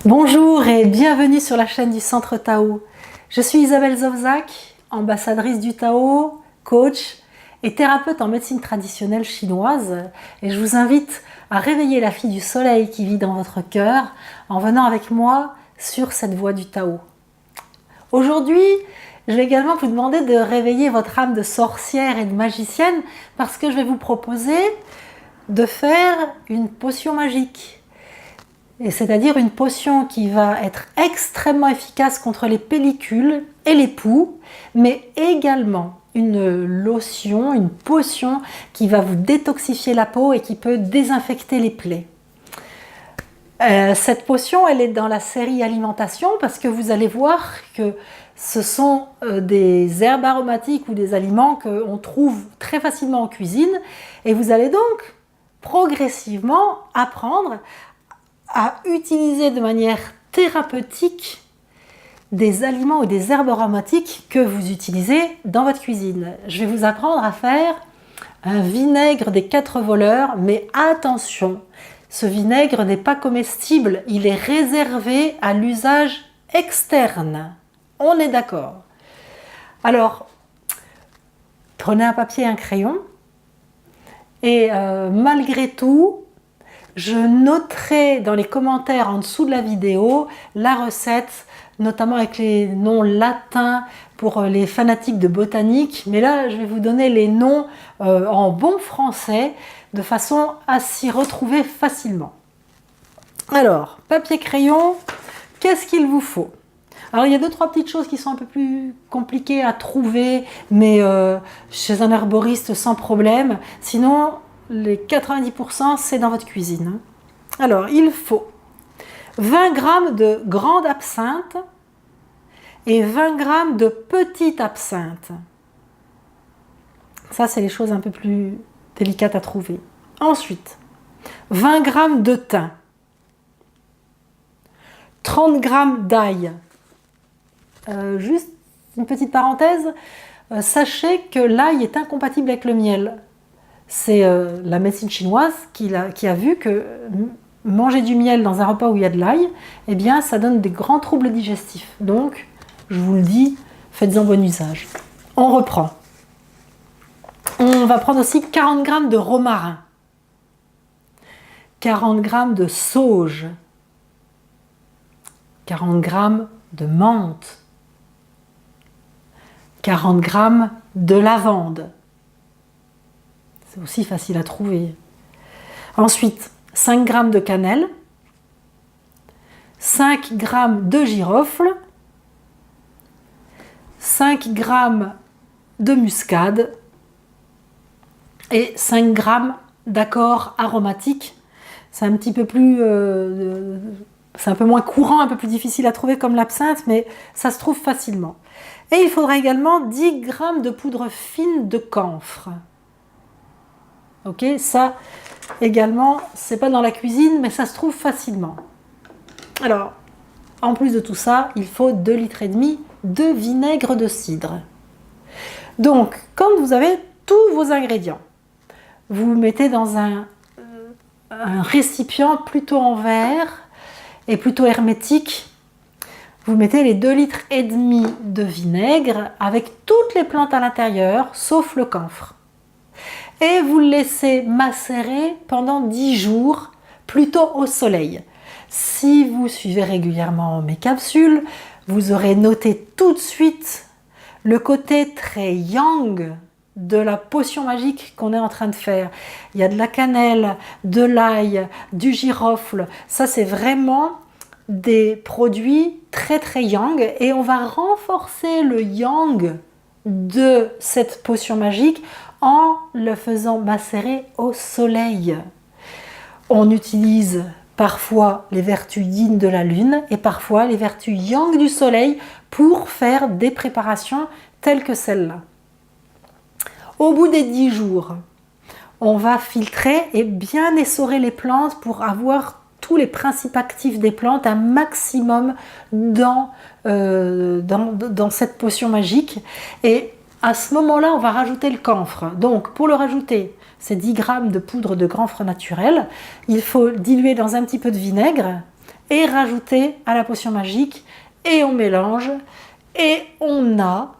Bonjour et bienvenue sur la chaîne du Centre Tao. Je suis Isabelle Zovzak, ambassadrice du Tao, coach et thérapeute en médecine traditionnelle chinoise, et je vous invite à réveiller la fille du soleil qui vit dans votre cœur en venant avec moi sur cette voie du Tao. Aujourd'hui, je vais également vous demander de réveiller votre âme de sorcière et de magicienne parce que je vais vous proposer de faire une potion magique. Et c'est-à-dire une potion qui va être extrêmement efficace contre les pellicules et les poux, mais également une lotion, une potion qui va vous détoxifier la peau et qui peut désinfecter les plaies. Cette potion, elle est dans la série alimentation parce que vous allez voir que ce sont des herbes aromatiques ou des aliments qu'on trouve très facilement en cuisine, et vous allez donc progressivement apprendre à utiliser de manière thérapeutique des aliments ou des herbes aromatiques que vous utilisez dans votre cuisine. Je vais vous apprendre à faire un vinaigre des 4 voleurs, mais attention, ce vinaigre n'est pas comestible, il est réservé à l'usage externe. On est d'accord? Alors, prenez un papier et un crayon, et malgré tout, je noterai dans les commentaires en dessous de la vidéo la recette, notamment avec les noms latins pour les fanatiques de botanique. Mais là, je vais vous donner les noms en bon français, de façon à s'y retrouver facilement. Alors, papier, crayon, qu'est-ce qu'il vous faut? Alors, il y a 2-3 petites choses qui sont un peu plus compliquées à trouver, mais chez un herboriste sans problème. Sinon, les 90% c'est dans votre cuisine. Alors, il faut 20 g de grande absinthe et 20 g de petite absinthe. Ça, c'est les choses un peu plus délicates à trouver. Ensuite, 20 g de thym, 30 g d'ail. Juste une petite parenthèse, sachez que l'ail est incompatible avec le miel. C'est la médecine chinoise qui a vu que manger du miel dans un repas où il y a de l'ail, eh bien, ça donne des grands troubles digestifs. Donc, je vous le dis, faites-en bon usage. On reprend. On va prendre aussi 40 g de romarin, 40 g de sauge, 40 g de menthe, 40 g de lavande. C'est aussi facile à trouver. Ensuite, 5 g de cannelle, 5 g de girofle, 5 g de muscade et 5 g d'accords aromatiques. C'est un petit peu plus... c'est un peu moins courant, un peu plus difficile à trouver comme l'absinthe, mais ça se trouve facilement. Et il faudra également 10 g de poudre fine de camphre. Ok, ça également, c'est pas dans la cuisine, mais ça se trouve facilement. Alors, en plus de tout ça, il faut 2,5 litres de vinaigre de cidre. Donc, quand vous avez tous vos ingrédients, vous mettez dans un récipient plutôt en verre et plutôt hermétique. Vous mettez les 2,5 litres de vinaigre avec toutes les plantes à l'intérieur, sauf le camphre. Et vous le laissez macérer pendant 10 jours, plutôt au soleil. Si vous suivez régulièrement mes capsules, vous aurez noté tout de suite le côté très yang de la potion magique qu'on est en train de faire. Il y a de la cannelle, de l'ail, du girofle. Ça, c'est vraiment des produits très très yang, et on va renforcer le yang de cette potion magique en le faisant macérer au soleil. On utilise parfois les vertus yin de la lune et parfois les vertus yang du soleil pour faire des préparations telles que celle-là. Au bout des 10 jours, on va filtrer et bien essorer les plantes pour avoir tous les principes actifs des plantes, un maximum dans cette potion magique. Et à ce moment-là, on va rajouter le camphre. Donc, pour le rajouter, c'est 10 g de poudre de camphre naturel. Il faut diluer dans un petit peu de vinaigre est rajouté à la potion magique et on mélange et on a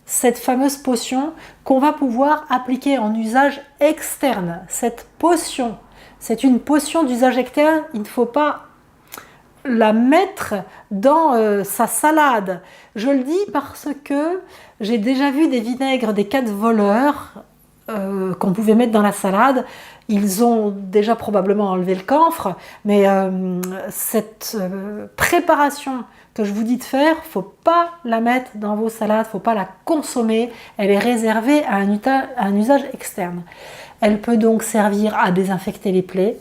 cette fameuse potion qu'on va pouvoir appliquer en usage externe. Cette potion, c'est une potion d'usage externe, il ne faut pas la mettre dans sa salade. Je le dis parce que j'ai déjà vu des vinaigres des 4 voleurs qu'on pouvait mettre dans la salade. Ils ont déjà probablement enlevé le camphre, mais cette préparation que je vous dis de faire, faut pas la mettre dans vos salades, faut pas la consommer. Elle est réservée à un usage externe. Elle peut donc servir à désinfecter les plaies,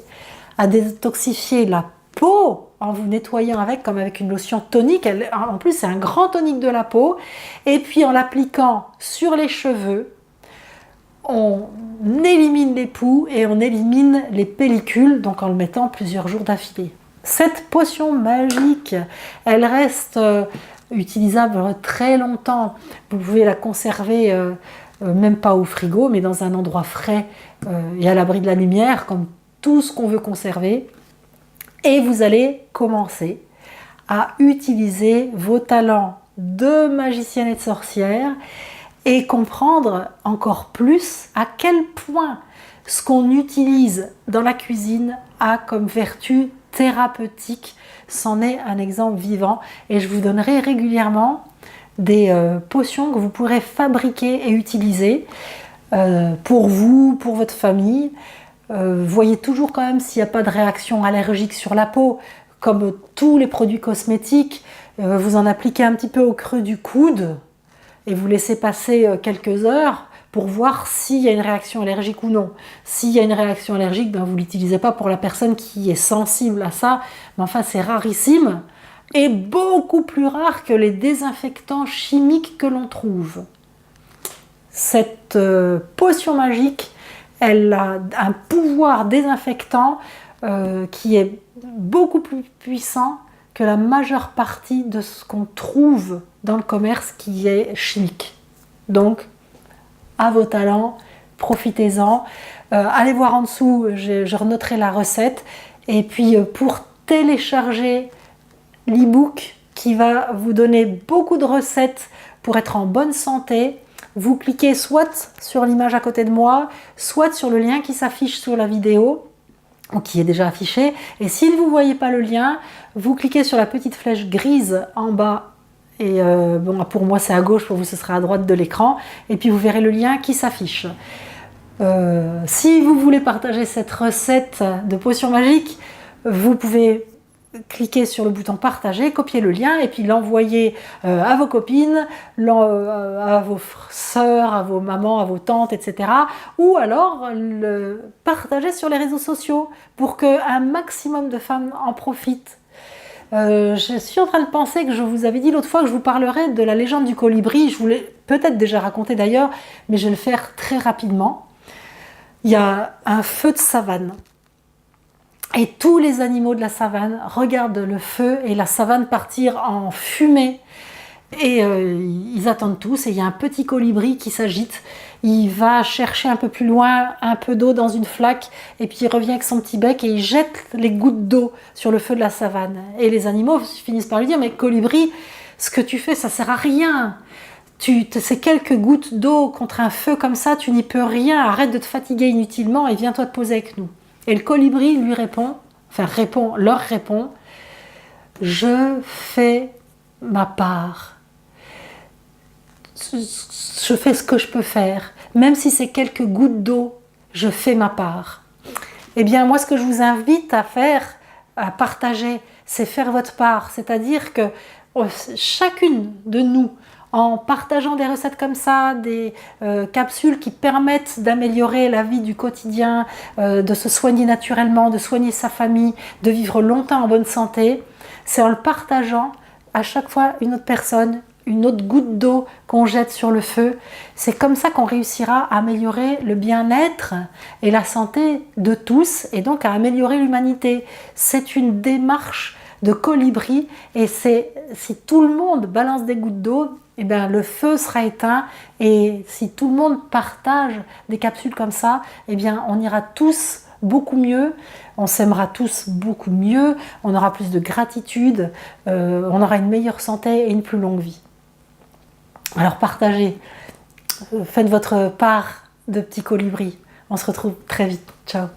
à détoxifier la peau en vous nettoyant avec, comme avec une lotion tonique. En plus, c'est un grand tonique de la peau. Et puis en l'appliquant sur les cheveux, on élimine les poux et on élimine les pellicules, donc en le mettant plusieurs jours d'affilée. Cette potion magique, elle reste utilisable très longtemps. Vous pouvez la conserver même pas au frigo, mais dans un endroit frais et à l'abri de la lumière, comme tout ce qu'on veut conserver. Et vous allez commencer à utiliser vos talents de magicienne et de sorcière et comprendre encore plus à quel point ce qu'on utilise dans la cuisine a comme vertu thérapeutique. C'en est un exemple vivant et je vous donnerai régulièrement des potions que vous pourrez fabriquer et utiliser pour vous, pour votre famille. Voyez toujours quand même s'il n'y a pas de réaction allergique sur la peau. Comme tous les produits cosmétiques, vous en appliquez un petit peu au creux du coude et vous laissez passer quelques heures pour voir s'il y a une réaction allergique ou non. S'il y a une réaction allergique, ben vous ne l'utilisez pas pour la personne qui est sensible à ça, mais enfin c'est rarissime et beaucoup plus rare que les désinfectants chimiques que l'on trouve. Cette potion magique, elle a un pouvoir désinfectant qui est beaucoup plus puissant que la majeure partie de ce qu'on trouve dans le commerce qui est chimique. Donc, à vos talents, profitez-en. Allez voir en dessous, je renoterai la recette. Et puis, pour télécharger l'e-book qui va vous donner beaucoup de recettes pour être en bonne santé, vous cliquez soit sur l'image à côté de moi, soit sur le lien qui s'affiche sur la vidéo, ou qui est déjà affiché. Et si vous ne voyez pas le lien, vous cliquez sur la petite flèche grise en bas. Et bon, pour moi c'est à gauche, pour vous ce sera à droite de l'écran. Et puis vous verrez le lien qui s'affiche. Si vous voulez partager cette recette de potion magique, vous pouvez cliquez sur le bouton partager, copier le lien et puis l'envoyer à vos copines, à vos sœurs, à vos mamans, à vos tantes, etc. Ou alors le partager sur les réseaux sociaux pour qu'un maximum de femmes en profitent. Je suis en train de penser que je vous avais dit l'autre fois que je vous parlerais de la légende du colibri. Je vous l'ai peut-être déjà raconté d'ailleurs, mais je vais le faire très rapidement. Il y a un feu de savane. Et tous les animaux de la savane regardent le feu et la savane partir en fumée. Et ils attendent tous et il y a un petit colibri qui s'agite. Il va chercher un peu plus loin un peu d'eau dans une flaque et puis il revient avec son petit bec et il jette les gouttes d'eau sur le feu de la savane. Et les animaux finissent par lui dire « Mais colibri, ce que tu fais, ça sert à rien. C'est quelques gouttes d'eau contre un feu comme ça, tu n'y peux rien. Arrête de te fatiguer inutilement et viens-toi te poser avec nous. » Et le colibri lui répond, leur répond, je fais ma part. Je fais ce que je peux faire. Même si c'est quelques gouttes d'eau, je fais ma part. Eh bien, moi, ce que je vous invite à faire, à partager, c'est faire votre part. C'est-à-dire que chacune de nous, en partageant des recettes comme ça, des capsules qui permettent d'améliorer la vie du quotidien, de se soigner naturellement, de soigner sa famille, de vivre longtemps en bonne santé, c'est en le partageant à chaque fois une autre personne, une autre goutte d'eau qu'on jette sur le feu. C'est comme ça qu'on réussira à améliorer le bien-être et la santé de tous et donc à améliorer l'humanité. C'est une démarche de colibri et si tout le monde balance des gouttes d'eau, eh bien, le feu sera éteint et si tout le monde partage des capsules comme ça, eh bien, on ira tous beaucoup mieux, on s'aimera tous beaucoup mieux, on aura plus de gratitude, on aura une meilleure santé et une plus longue vie. Alors partagez, faites votre part de petits colibris. On se retrouve très vite. Ciao.